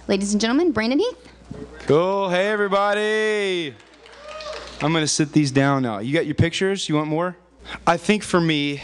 Ladies and gentlemen, Brandon Heath. Cool. Hey, everybody. I'm going to sit these down now. You got your pictures? You want more? I think for me,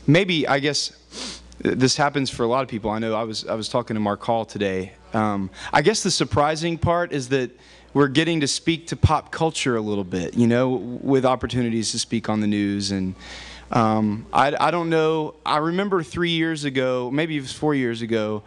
maybe, I guess, this happens for a lot of people. I know I was talking to Mark Hall today. I guess the surprising part is that we're getting to speak to pop culture a little bit, you know, with opportunities to speak on the news. And I don't know. I remember 3 years ago, maybe it was 4 years ago,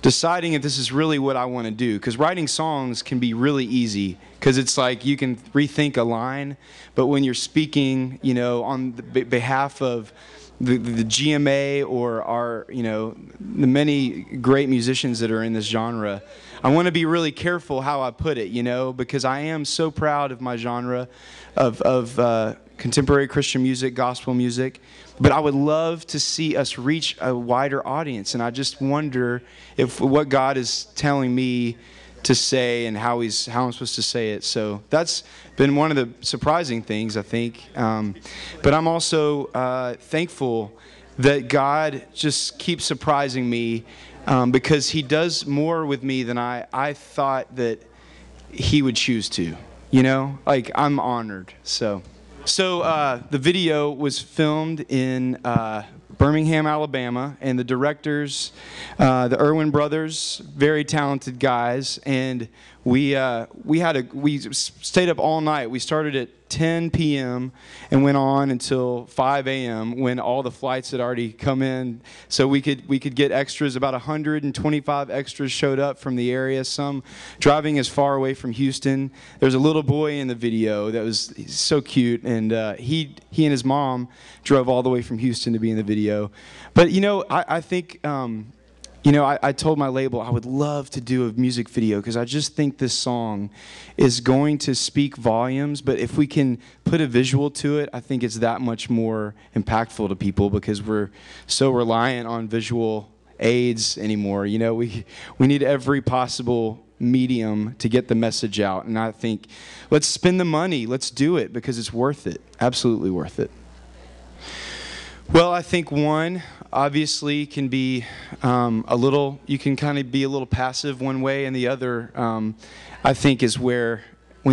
deciding if this is really what I want to do. Because writing songs can be really easy, because it's like you can rethink a line, but when you're speaking, you know, on the behalf of the GMA or our, you know, the many great musicians that are in this genre, I want to be really careful how I put it, you know, because I am so proud of my genre of contemporary Christian music, gospel music. But I would love to see us reach a wider audience, and I just wonder if what God is telling me to say and how I'm supposed to say it. So that's been one of the surprising things, I think. But I'm also thankful that God just keeps surprising me, because He does more with me than I thought that He would choose to. You know, like, I'm honored. So the video was filmed in Birmingham, Alabama, and the directors, the Irwin brothers, very talented guys, and we stayed up all night. We started at 10 p.m. and went on until 5 a.m. when all the flights had already come in, so we could get extras. About 125 extras showed up from the area, some driving as far away from Houston. There's a little boy in the video that was so cute, and he and his mom drove all the way from Houston to be in the video. But you know, I think you know, I told my label I would love to do a music video, because I just think this song is going to speak volumes. But if we can put a visual to it, I think it's that much more impactful to people, because we're so reliant on visual aids anymore. You know, we need every possible medium to get the message out. And I think let's spend the money. Let's do it, because it's worth it. Absolutely worth it. Well, I think one, obviously, can be you can kind of be a little passive one way, and the other, I think, is when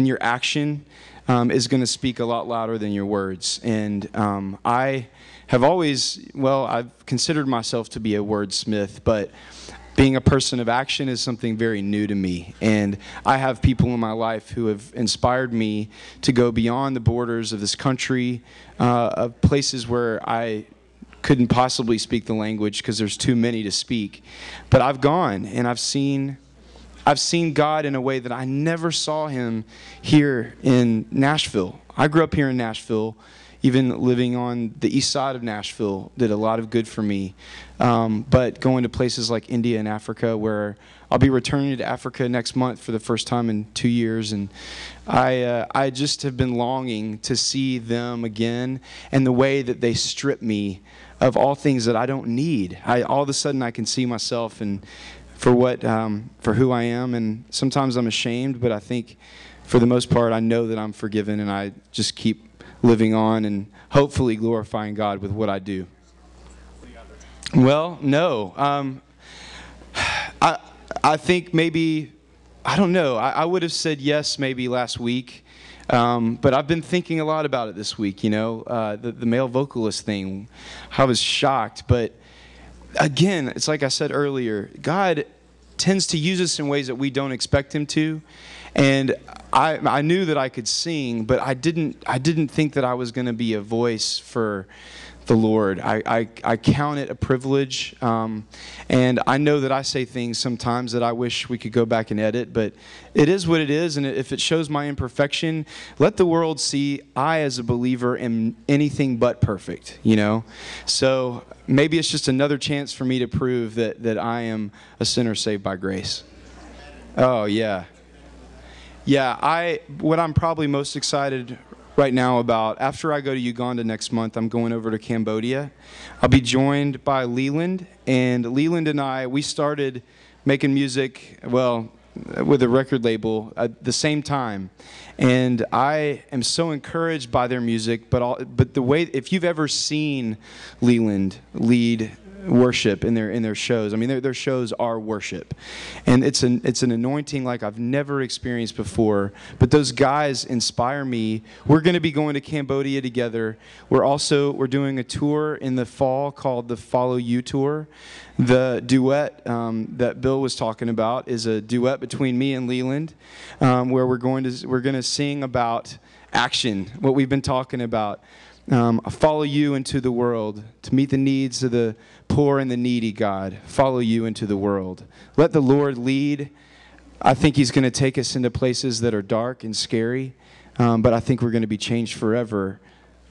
your action is going to speak a lot louder than your words. And I have always, I've considered myself to be a wordsmith, but being a person of action is something very new to me. And I have people in my life who have inspired me to go beyond the borders of this country, of places where I couldn't possibly speak the language because there's too many to speak. But I've gone and I've seen God in a way that I never saw Him here in Nashville. I grew up here in Nashville. Even living on the east side of Nashville did a lot of good for me. But going to places like India and Africa, where I'll be returning to Africa next month for the first time in 2 years, and I just have been longing to see them again, and the way that they strip me of all things that I don't need. All of a sudden I can see myself and for who I am, and sometimes I'm ashamed, but I think for the most part I know that I'm forgiven, and I just keep living on and hopefully glorifying God with what I do. Well, no. I think maybe, I don't know, I would have said yes maybe last week, but I've been thinking a lot about it this week, you know, the male vocalist thing. I was shocked, but again, it's like I said earlier, God tends to use us in ways that we don't expect Him to. And I knew that I could sing, but I didn't think that I was going to be a voice for the Lord. I count it a privilege, and I know that I say things sometimes that I wish we could go back and edit, but it is what it is, and if it shows my imperfection, let the world see I, as a believer, am anything but perfect, you know? So maybe it's just another chance for me to prove that I am a sinner saved by grace. Oh, yeah. Yeah, what I'm probably most excited right now about, after I go to Uganda next month, I'm going over to Cambodia. I'll be joined by Leland, and Leland and I, we started making music, with a record label at the same time. And I am so encouraged by their music, but the way, if you've ever seen Leland lead worship in their shows. I mean, their shows are worship, and it's an anointing like I've never experienced before. But those guys inspire me. We're going to be going to Cambodia together. We're doing a tour in the fall called the Follow You Tour. The duet that Bill was talking about is a duet between me and Leland, where we're going to sing about action, what we've been talking about. Follow you into the world to meet the needs of the poor and the needy, God. Follow you into the world. Let the Lord lead. I think he's going to take us into places that are dark and scary, but I think we're going to be changed forever.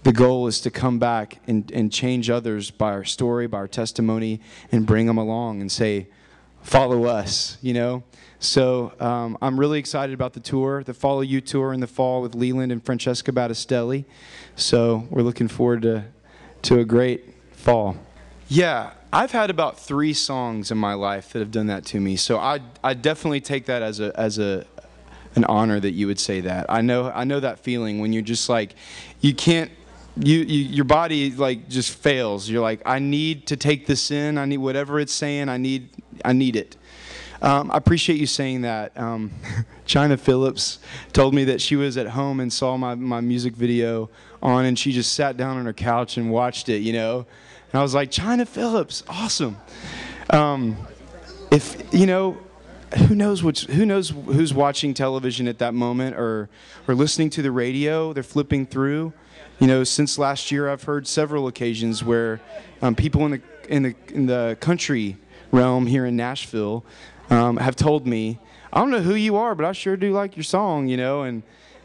The goal is to come back and change others by our story, by our testimony, and bring them along and say, follow us, you know? So I'm really excited about the tour, the Follow You Tour in the fall with Leland and Francesca Battistelli. So we're looking forward to a great fall. Yeah, I've had about 3 songs in my life that have done that to me. So I definitely take that as an honor that you would say that. I know that feeling when you're just like, you can't, your body like just fails. You're like, I need to take this in. I need whatever it's saying. I need it. I appreciate you saying that. China Phillips told me that she was at home and saw my music video on, and she just sat down on her couch and watched it, you know. And I was like, China Phillips, awesome. If you know, who knows who's watching television at that moment or listening to the radio? They're flipping through. You know, since last year, I've heard several occasions where people in the country realm here in Nashville have told me, I don't know who you are, but I sure do like your song, you know. And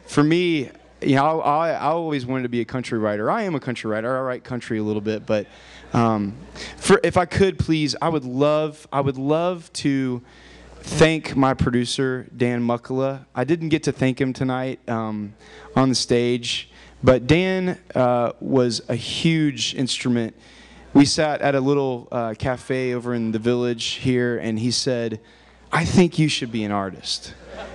for me, you know, I always wanted to be a country writer. I am a country writer. I write country a little bit, but if I could, please, I would love to thank my producer, Dan Muckala. I didn't get to thank him tonight on the stage, but Dan was a huge instrument. We sat at a little cafe over in the village here, and he said, I think you should be an artist,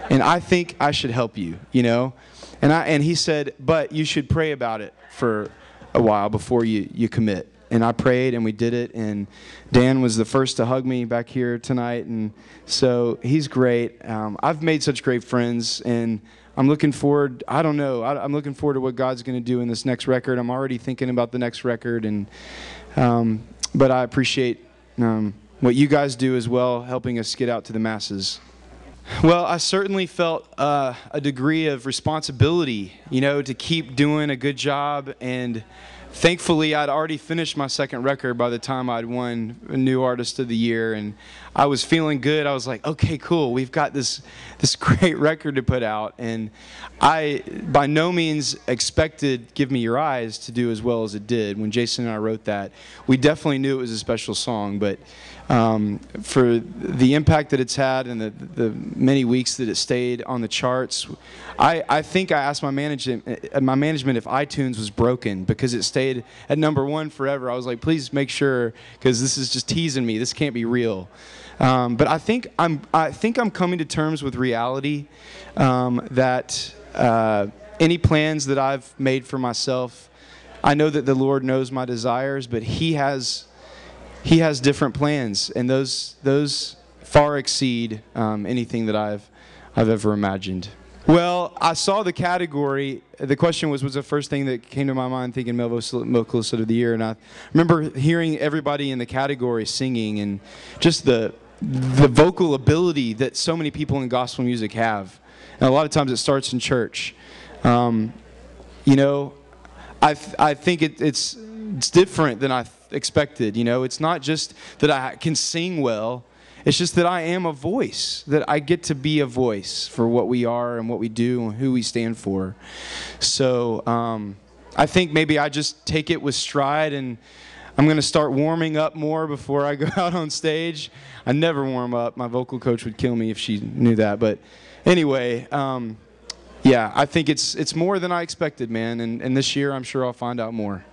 and I think I should help you, you know? And he said, but you should pray about it for a while before you commit. And I prayed, and we did it, and Dan was the first to hug me back here tonight, and so he's great. I've made such great friends, and I'm looking forward, I'm looking forward to what God's going to do in this next record. I'm already thinking about the next record, and but I appreciate what you guys do as well, helping us get out to the masses. Well, I certainly felt a degree of responsibility, you know, to keep doing a good job, and thankfully I'd already finished my second record by the time I'd won a New Artist of the Year, and I was feeling good. I was like, okay, cool, we've got this great record to put out, and I by no means expected Give Me Your Eyes to do as well as it did. When Jason and I wrote that, we definitely knew it was a special song, but for the impact that it's had and the many weeks that it stayed on the charts, I think I asked my management if iTunes was broken because it stayed at #1 forever. I was like, please make sure, because this is just teasing me. This can't be real. But I think I'm coming to terms with reality, that any plans that I've made for myself, I know that the Lord knows my desires, but He has different plans, and those far exceed anything that I've ever imagined. Well, I saw the category. The question was the first thing that came to my mind thinking Vocalist of the Year, and I remember hearing everybody in the category singing, and just the vocal ability that so many people in gospel music have. And a lot of times it starts in church. You know, I think it's different than I expected. You know, it's not just that I can sing well. It's just that I am a voice, that I get to be a voice for what we are and what we do and who we stand for. So I think maybe I just take it with stride, and I'm going to start warming up more before I go out on stage. I never warm up. My vocal coach would kill me if she knew that. But anyway, yeah, I think it's more than I expected, man. And this year I'm sure I'll find out more.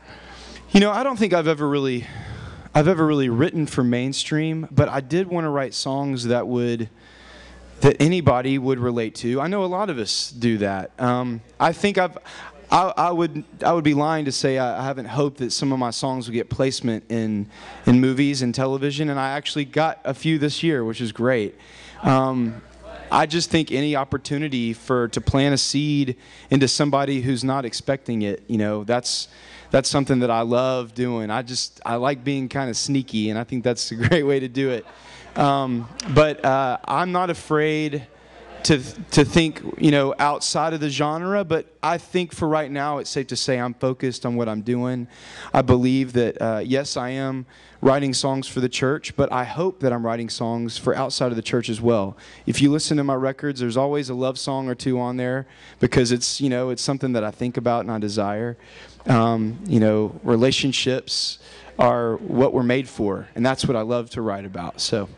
You know, I don't think I've ever really written for mainstream, but I did want to write songs that anybody would relate to. I know a lot of us do that. I think I would be lying to say I haven't hoped that some of my songs will get placement in movies and television, and I actually got a few this year, which is great. I just think any opportunity to plant a seed into somebody who's not expecting it, that's something that I love doing. I like being kind of sneaky, and I think that's a great way to do it. But I'm not afraid to think, outside of the genre, but I think for right now it's safe to say I'm focused on what I'm doing. I believe that, yes, I am writing songs for the church, but I hope that I'm writing songs for outside of the church as well. If you listen to my records, there's always a love song or two on there because it's something that I think about and I desire. Relationships are what we're made for, and that's what I love to write about. So